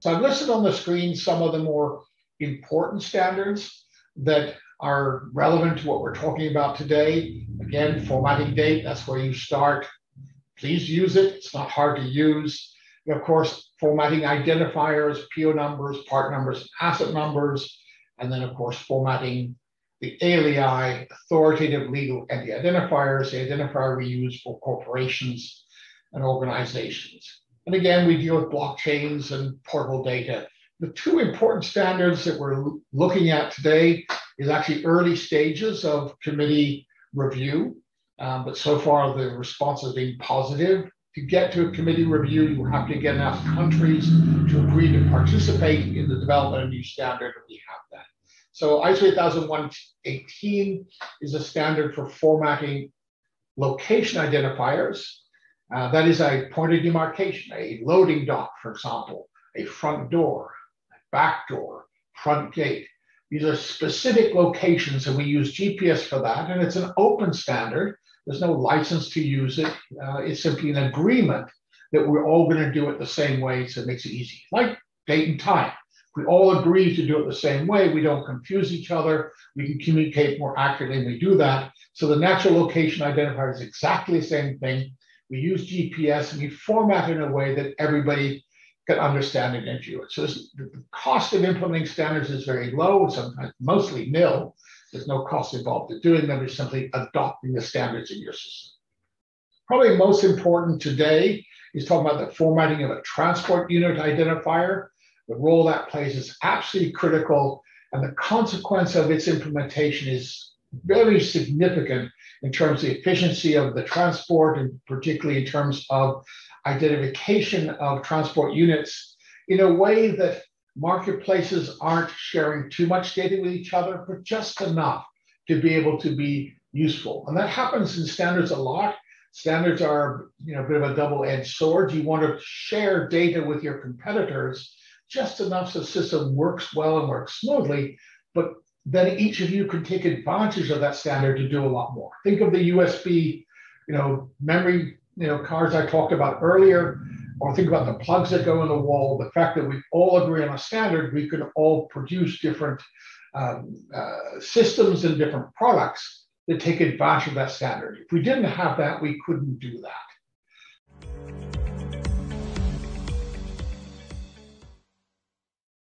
So I've listed on the screen some of the more important standards that are relevant to what we're talking about today. Again, formatting date, that's where you start. Please use it. It's not hard to use. And of course, formatting identifiers, PO numbers, part numbers, asset numbers, and then of course, formatting the ALEI, authoritative legal entity identifiers, the identifier we use for corporations and organizations. And again, we deal with blockchains and portable data. The two important standards that we're looking at today is actually early stages of committee review. But so far, the response has been positive. To get to a committee review, you have to get enough countries to agree to participate in the development of a new standard, and we have that. So ISO 8001-18 is a standard for formatting location identifiers. That is a point of demarcation, a loading dock, for example, a front door, a back door, front gate. These are specific locations, and we use GPS for that, and it's an open standard. There's no license to use it. It's simply an agreement that we're all going to do it the same way, so it makes it easy. Like date and time. If we all agree to do it the same way, we don't confuse each other, we can communicate more accurately, and we do that. So the natural location identifier is exactly the same thing. We use GPS, and we format it in a way that everybody can understand it and view it. So the cost of implementing standards is very low, sometimes mostly nil. There's no cost involved in doing them. You're simply adopting the standards in your system. Probably most important today is talking about the formatting of a transport unit identifier. The role that plays is absolutely critical, and the consequence of its implementation is very significant in terms of the efficiency of the transport, and particularly in terms of identification of transport units in a way that marketplaces aren't sharing too much data with each other, but just enough to be able to be useful. And that happens in standards a lot. Standards are, a bit of a double-edged sword. You want to share data with your competitors just enough so the system works well and works smoothly, but then each of you can take advantage of that standard to do a lot more. Think of the USB, memory, cards I talked about earlier, or think about the plugs that go in the wall. The fact that we all agree on a standard, we can all produce different systems and different products that take advantage of that standard. If we didn't have that, we couldn't do that.